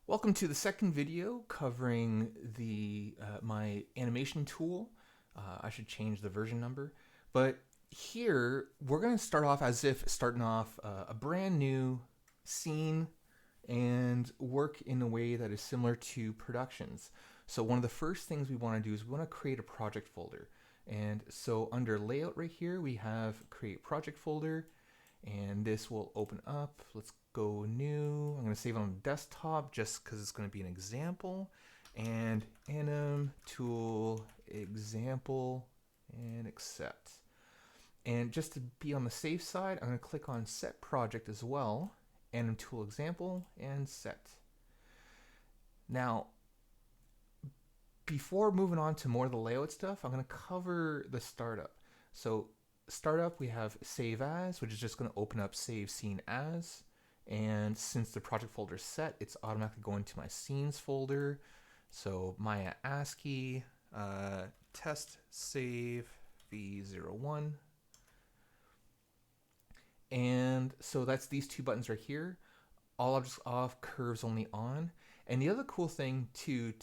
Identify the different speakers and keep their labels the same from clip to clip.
Speaker 1: Welcome to the second video covering my animation tool. I should change the version number, but here we're going to start off as if starting off a brand new scene and work in a way that is similar to productions. So one of the first things we want to do is we want to create a project folder. And so under layout right here, we have create project folder, and this will open up. Let's go new. I'm going to save it on the desktop just because it's going to be an example. And anim tool example and accept. And just to be on the safe side, I'm going to click on set project as well. Anim tool example and set. Now, before moving on to more of the layout stuff, I'm going to cover the startup. So startup, we have save as, which is just going to open up save scene as. And since the project folder is set, it's automatically going to my scenes folder. So Maya ASCII, test save v01. And so that's these two buttons right here. All objects off, curves only on. And the other cool thing to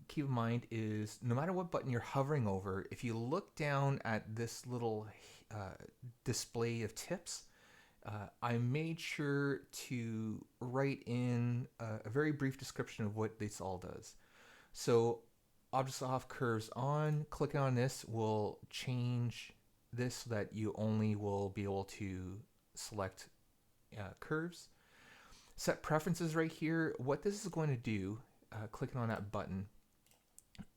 Speaker 1: keep in mind is no matter what button you're hovering over, if you look down at this little display of tips, I made sure to write in a very brief description of what this all does. So objects off, curves on, clicking on this will change this so that you only will be able to select curves. Set preferences right here. What this is going to do, clicking on that button,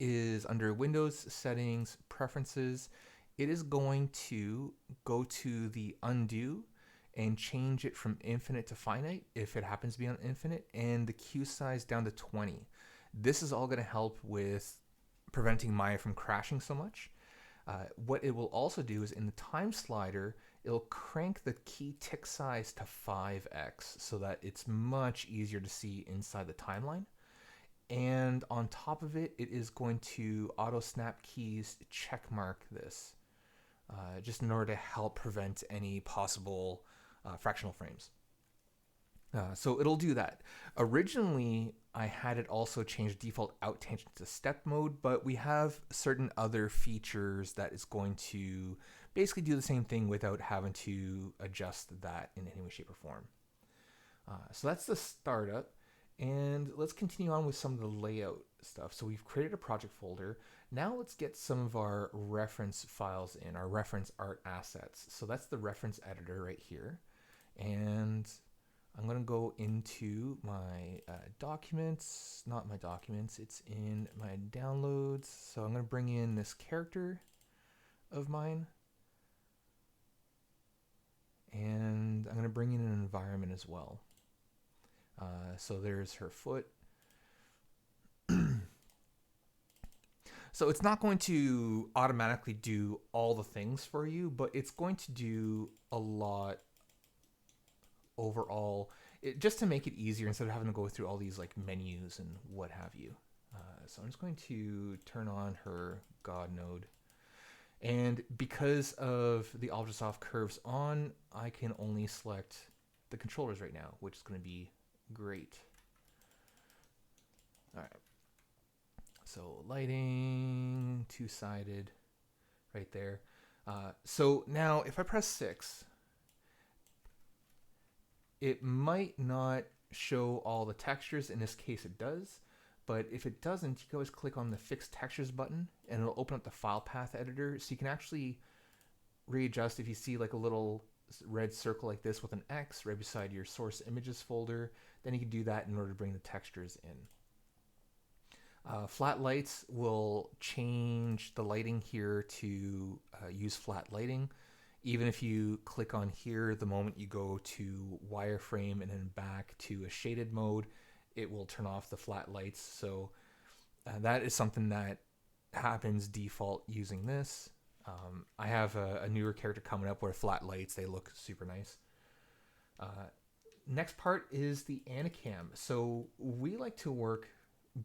Speaker 1: is under Windows Settings, Preferences, it is going to go to the undo and change it from infinite to finite if it happens to be on infinite, and the queue size down to 20. This is all going to help with preventing Maya from crashing so much. What it will also do is in the time slider, it'll crank the key tick size to 5x so that it's much easier to see inside the timeline. And on top of it, it is going to auto snap keys check mark this, just in order to help prevent any possible fractional frames. So it'll do that. Originally, I had it also change default out tangent to step mode, but we have certain other features that is going to basically do the same thing without having to adjust that in any way, shape, or form. So that's the startup. And let's continue on with some of the layout stuff. So we've created a project folder. Now let's get some of our reference files in, our reference art assets. So that's the reference editor right here. And I'm going to go into my documents, not my documents, it's in my downloads. So I'm going to bring in this character of mine. And I'm going to bring in an environment as well. So there's her foot. So it's not going to automatically do all the things for you, but it's going to do a lot overall, just to make it easier instead of having to go through all these like menus and what have you. So I'm just going to turn on her God node. And because of the objects off curves on, I can only select the controllers right now, which is going to be great. All right. So lighting, two-sided, right there. So now if I press 6, it might not show all the textures. In this case, it does. But if it doesn't, you can always click on the Fix Textures button, and it'll open up the file path editor. So you can actually readjust if you see like a little red circle like this with an X right beside your source images folder. Then you can do that in order to bring the textures in. Flat lights will change the lighting here to use flat lighting. Even if you click on here, the moment you go to wireframe and then back to a shaded mode, it will turn off the flat lights. So that is something that happens default using this. I have a newer character coming up where flat lights, they look super nice. Next part is the Anacam. So we like to work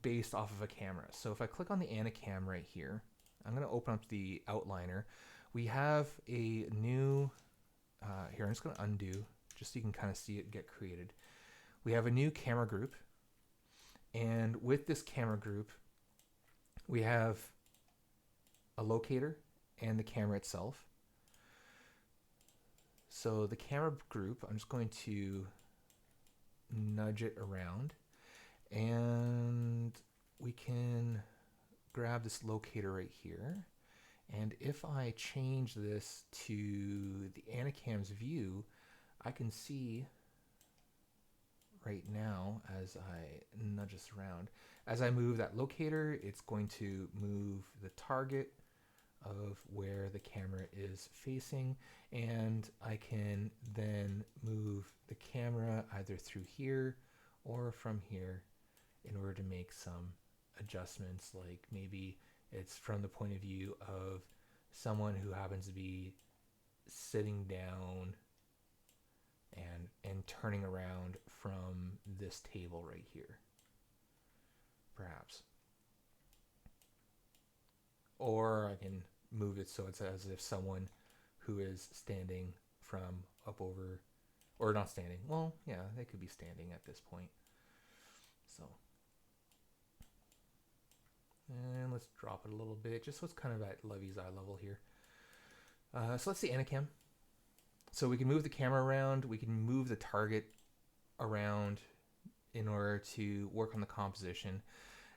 Speaker 1: based off of a camera. So if I click on the Anacam right here, I'm going to open up the outliner. We have a new, here I'm just going to undo just so you can kind of see it get created. We have a new camera group, And with this camera group, we have a locator and the camera itself. So the camera group, I'm just going to nudge it around, and we can grab this locator right here. And if I change this to the Anacam's view, I can see right now as I nudge this around, as I move that locator, it's going to move the target of where the camera is facing, and I can then move the camera either through here or from here in order to make some adjustments, like maybe it's from the point of view of someone who happens to be sitting down and turning around from this table right here, perhaps. Or I can move it so it's as if someone who is standing from up over, or not standing. Well, yeah, they could be standing at this point. So, and let's drop it a little bit, just so it's kind of at Levy's eye level here. So let's see Anacam. So we can move the camera around, we can move the target around in order to work on the composition.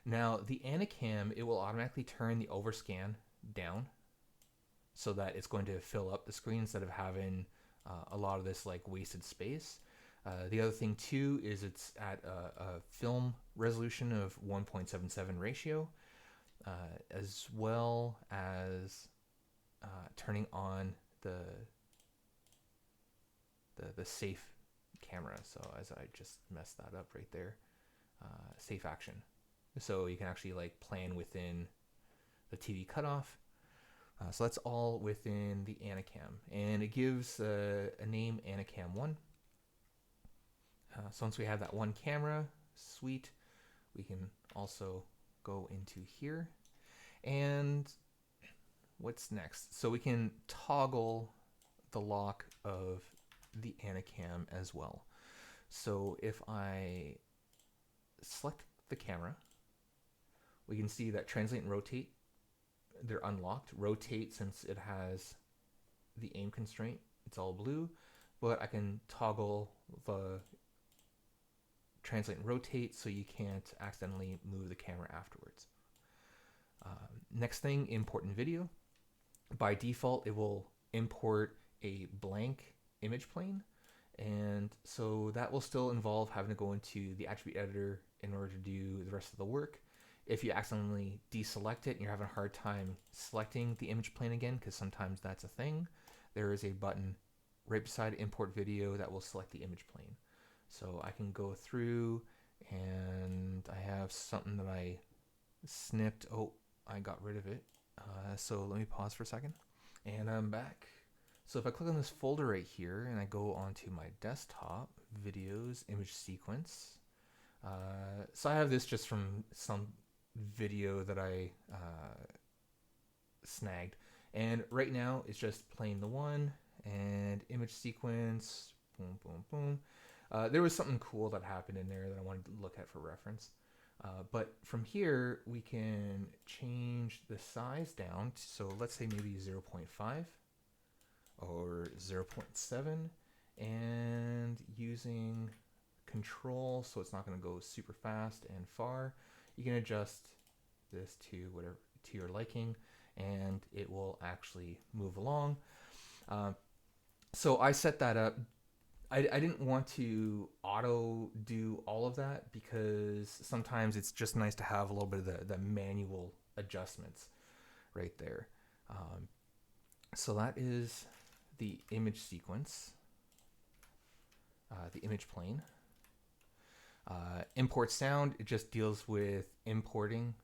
Speaker 1: Now the Anacam, it will automatically turn the overscan down so that it's going to fill up the screen instead of having a lot of this like wasted space. The other thing too is it's at a film resolution of 1.77 ratio, as well as turning on the safe camera. So as I just messed that up right there, safe action. So you can actually like plan within the TV cutoff. So that's all within the Anacam, and it gives a name Anacam 1. So once we have that one camera, sweet, we can also go into here. And what's next? So we can toggle the lock of the Anacam as well. So if I select the camera, we can see that translate and rotate, they're unlocked. Rotate, since it has the aim constraint, it's all blue, but I can toggle the translate and rotate so you can't accidentally move the camera afterwards. Next thing, import in video. By default, it will import a blank image plane, and so that will still involve having to go into the attribute editor in order to do the rest of the work. If you accidentally deselect it and you're having a hard time selecting the image plane again, because sometimes that's a thing, there is a button right beside import video that will select the image plane. So I can go through, and I have something that I snipped. Oh, I got rid of it. So let me pause for a second, and I'm back. So if I click on this folder right here and I go onto my desktop, videos, image sequence. So I have this just from some video that I snagged, and right now it's just playing the one and image sequence, boom, boom, boom. There was something cool that happened in there that I wanted to look at for reference. But from here, we can change the size down. So let's say maybe 0.5 or 0.7, and using control, so it's not going to go super fast and far, you can adjust this to whatever, to your liking, and it will actually move along. So I set that up. I didn't want to auto do all of that because sometimes it's just nice to have a little bit of the manual adjustments right there. So that is the image sequence, the image plane. Import sound, it just deals with importing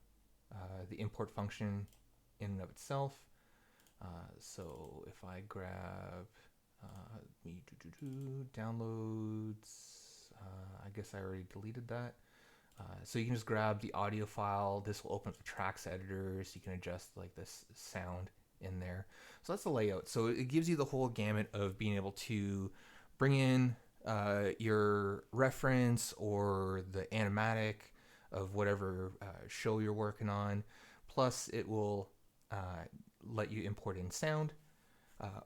Speaker 1: the import function in and of itself. So if I grab downloads, I guess I already deleted that. So you can just grab the audio file. This will open up the tracks editor, so you can adjust like this sound in there. So that's the layout. So it gives you the whole gamut of being able to bring in your reference or the animatic, of whatever show you're working on. Plus, it will let you import in sound,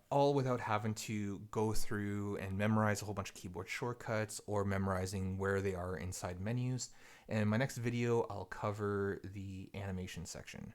Speaker 1: all without having to go through and memorize a whole bunch of keyboard shortcuts or memorizing where they are inside menus. And in my next video, I'll cover the animation section.